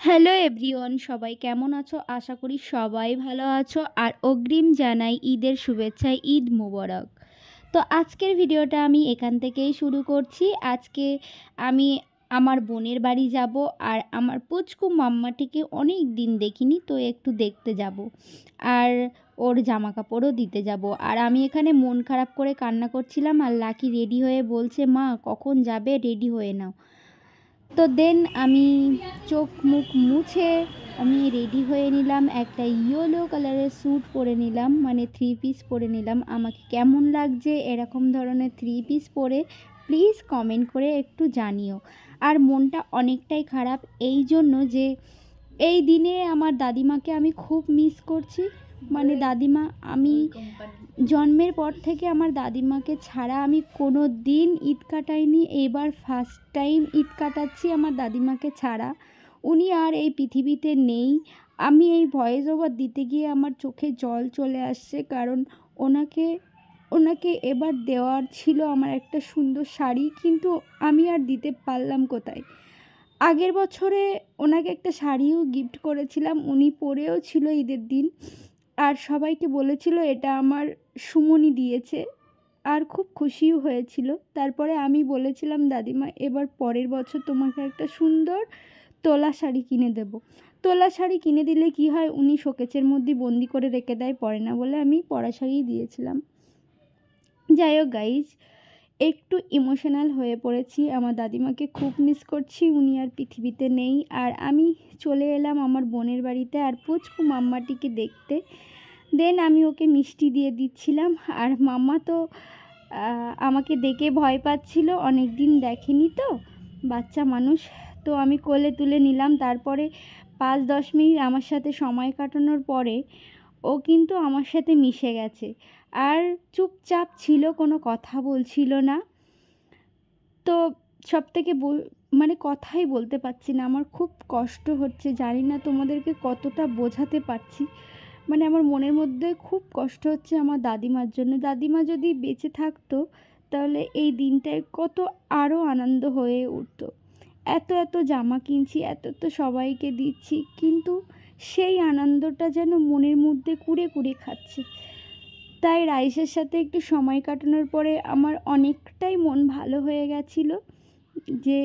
Hello everyone, সবাই কেমন আছো? আশা করি সবাই ভালো আছো। আর অগ্রিম জানাই ঈদের শুভেচ্ছা, ঈদ মোবারক। তো আজকের ভিডিওটা আমি এখান থেকেই শুরু করছি। আজকে আমি আমার বোনের বাড়ি যাব, আর আমার পুচকু মাম্মাটিকে অনেক দিন দেখিনি, তো একটু দেখতে যাব আর ওর জামা কাপড়ও দিতে যাব। আর আমি এখানে মন খারাপ করে কান্না করছিলাম, আর লাকি রেডি হয়ে বলছে, মা কখন যাবে, রেডি হয়ে নাও। তো দেন আমি চোখ মুখ মুছে আমি রেডি হয়ে নিলাম, একটা ইয়েলো কালারের স্যুট পরে নিলাম, মানে থ্রি পিস পরে নিলাম। আমাকে কেমন লাগছে এরকম ধরনের থ্রি পিস পরে প্লিজ কমেন্ট করে একটু জানিও। আর মনটা অনেকটাই খারাপ এই জন্য যে এই দিনে আমার দাদিমাকে আমি খুব মিস করছি। মানে দাদিমা, আমি জন্মের পর থেকে আমার দাদিমাকে ছাড়া আমি কোনো দিন ঈদ কাটাইনি। এবার ফার্স্ট টাইম ঈদ কাটাচ্ছি আমার দাদিমাকে ছাড়া। উনি আর এই পৃথিবীতে নেই। আমি এই ভয়েস ওভার দিতে গিয়ে আমার চোখে জল চলে আসছে, কারণ ওনাকে ওনাকে এবার দেওয়ার ছিল আমার একটা সুন্দর শাড়ি, কিন্তু আমি আর দিতে পারলাম কোথায়। আগের বছরে ওনাকে একটা শাড়িও গিফট করেছিলাম, উনি পরেও ছিল ঈদের দিন, আর সবাইকে বলেছিল এটা আমার সুমনি দিয়েছে, আর খুব খুশিও হয়েছিল। তারপরে আমি বলেছিলাম, দাদিমা এবার পরের বছর তোমাকে একটা সুন্দর তোলা শাড়ি কিনে দেব। তোলা শাড়ি কিনে দিলে কি হয়, উনি শোকেজের মধ্যে বন্দি করে রেখে দেয়, পরে না বলে আমি পরা শাড়ি দিয়েছিলাম। যাই হোক গাইজ, একটু ইমোশনাল হয়ে পড়েছি, আমার দাদিমাকে খুব মিস করছি, উনি আর পৃথিবীতে নেই। আর আমি চলে এলাম আমার বোনের বাড়িতে আর পুচকু মাম্মাটিকে দেখতে। দেন আমি ওকে মিষ্টি দিয়ে দিচ্ছিলাম, আর মাম্মা তো আমাকে দেখে ভয় পাচ্ছিল, অনেক দিন দেখেনি তো, বাচ্চা মানুষ। তো আমি কোলে তুলে নিলাম। তারপরে 5-10 মিনিট আমার সাথে সময় কাটানোর পরে ও কিন্তু আমার সাথে মিশে গেছে, আর চুপচাপ ছিল, কোনো কথা বলছিল না। তো সব থেকে মানে কথাই বলতে পারছি না, আমার খুব কষ্ট হচ্ছে, জানি না তোমাদেরকে কতটা বোঝাতে পারছি। মানে আমার মনের মধ্যে খুব কষ্ট হচ্ছে আমার দাদিমার জন্য। দাদিমা যদি বেঁচে থাকতো তাহলে এই দিনটায় কত আরও আনন্দ হয়ে উঠতো। এত এত জামা কিনছি, এত এত সবাইকে দিচ্ছি, কিন্তু সেই আনন্দটা যেন মনের মধ্যে কুড়ে কুড়ে খাচ্ছে। তাই রাইসের সাথে একটু সময় কাটানোর পরে আমার অনেকটাই মন ভালো হয়ে গেছিলো, যে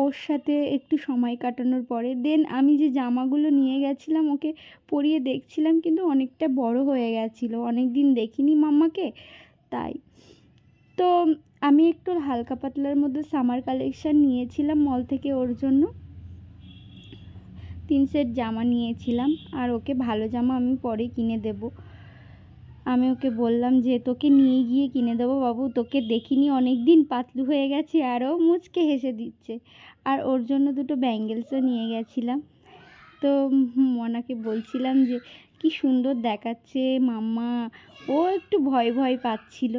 ওর সাথে একটু সময় কাটানোর পরে। দেন আমি যে জামাগুলো নিয়ে গেছিলাম ওকে পরিয়ে দেখছিলাম, কিন্তু অনেকটা বড় হয়ে গেছিলো, অনেক দিন দেখিনি মাম্মাকে, তাই। তো আমি একটু হালকা পাতলার মধ্যে সামার কালেকশান নিয়েছিলাম মল থেকে, ওর জন্য 3 সেট জামা নিয়েছিলাম, আর ওকে ভালো জামা আমি পরে কিনে দেবো। আমি ওকে বললাম যে তোকে নিয়ে গিয়ে কিনে দেবো বাবু, তোকে দেখিনি অনেক দিন, পাতলু হয়ে গেছি। আরও মুচকে হেসে দিচ্ছে। আর ওর জন্য দুটো ব্যাঙ্গেলসও নিয়ে গেছিলাম। তো মনাকে বলছিলাম যে কি সুন্দর দেখাচ্ছে মাম্মা, ও একটু ভয় ভয় পাচ্ছিল,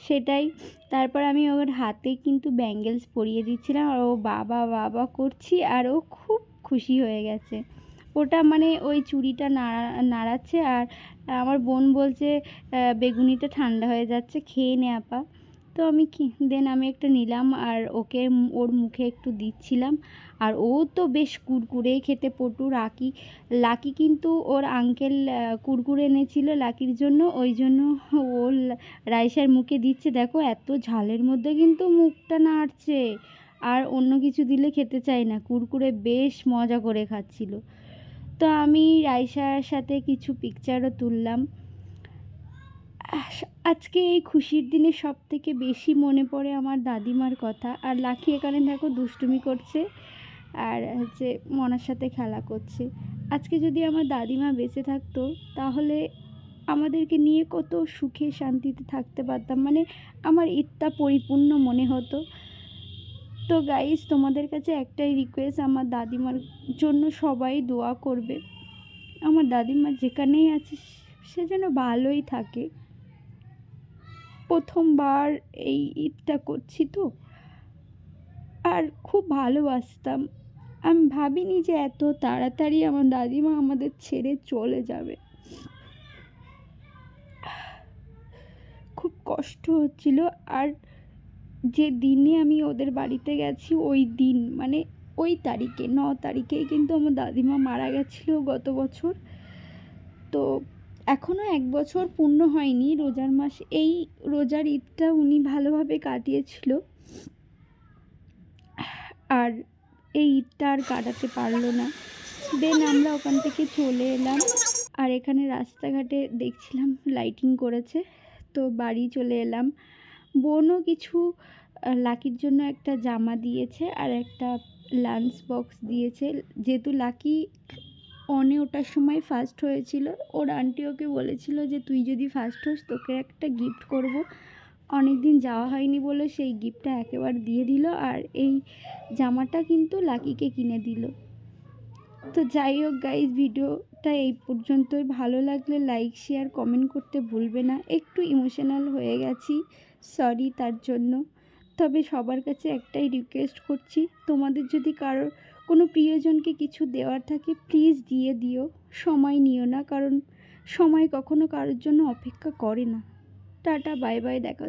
সেটাই। তারপর আমি ওর হাতে কিন্তু ব্যাঙ্গেলস পরিয়ে দিচ্ছিলাম, আর ও বাবা বাবা করছি, আর ও খুব খুশি হয়ে গেছে। ওটা মানে ওই চুড়িটা নাড়াচ্ছে, আর আমার বোন বলছে বেগুনিটা ঠান্ডা হয়ে যাচ্ছে, খেয়ে নে আপা। তো আমি দেন আমি একটা নিলাম, আর ওকে ওর মুখে একটু দিচ্ছিলাম। আর ও তো বেশ কুরকুরেই খেতে পটু। লাকি কিন্তু ওর আঙ্কেল কুরকুরে এনেছিল লাকির জন্য, ওই জন্য ও রাইসার মুখে দিচ্ছে। দেখো এত ঝালের মধ্যে কিন্তু মুখটা নাড়ছে, আর অন্য কিছু দিলে খেতে চাই না, কুরকুরে বেশ মজা করে খাচ্ছিল। তো আমি রাইসার সাথে কিছু পিকচারও তুললাম। আজকে এই খুশির দিনে সব থেকে বেশি মনে পড়ে আমার দাদিমার কথা। আর লাকি এখানে দেখো দুষ্টুমি করছে, আর হচ্ছে মনার সাথে খেলা করছে। আজকে যদি আমার দাদিমা বেঁচে থাকতো তাহলে আমাদেরকে নিয়ে কত সুখে শান্তিতে থাকতে পারতাম, মানে আমার ঈদটা পরিপূর্ণ মনে হতো। তো গাইস, তোমাদের কাছে একটাই রিকোয়েস্ট, আমার দাদিমার জন্য সবাই দোয়া করবে। আমার দাদিমা যেখানেই আছে সে যেন ভালোই থাকে। প্রথমবার এই ঈদটা করছি তো, আর খুব ভালোবাসতাম। আমি ভাবিনি যে এত তাড়াতাড়ি আমার দাদিমা আমাদের ছেড়ে চলে যাবে। খুব কষ্ট হচ্ছিল, আর যে দিনে আমি ওদের বাড়িতে গেছি ওই দিন মানে ওই তারিখে 9 তারিখেই কিন্তু আমার দাদিমা মারা গেছিলো গত বছর। তো এখনও 1 বছর পূর্ণ হয়নি রোজার মাস, এই রোজার ঈদটা উনি ভালোভাবে কাটিয়েছিল, আর এই ঈদটা আর কাটাতে পারলো না। দেন আমরা ওখান থেকে চলে এলাম, আর এখানে রাস্তাঘাটে দেখছিলাম লাইটিং করেছে, তো বাড়ি চলে এলাম। বোনও কিছু লাকির জন্য একটা জামা দিয়েছে আর একটা লাঞ্চ বক্স দিয়েছে, যেহেতু লাকি অনে ওঠার সময় ফার্স্ট হয়েছিল, ওর আন্টি ওকে বলেছিল যে তুই যদি ফার্স্ট হোস তোকে একটা গিফট করব। অনেক দিন যাওয়া হয়নি বলে সেই গিফটটা একেবারে দিয়ে দিল, আর এই জামাটা কিন্তু লাকিকে কিনে দিল। তো যাই হোক গাইজ, ভিডিওটা এই পর্যন্তই। ভালো লাগলে লাইক শেয়ার কমেন্ট করতে ভুলবে না। একটু ইমোশনাল হয়ে গেছি, সরি তার জন্য। তবে সবার কাছে একটাই রিকোয়েস্ট করছি, তোমাদের যদি কারোর কোনো প্রিয়জনকে কিছু দেওয়ার থাকে প্লিজ দিয়ে দিও, সময় নিও না, কারণ সময় কখনো কারোর জন্য অপেক্ষা করে না। টাটা, বাই বাই, দেখা।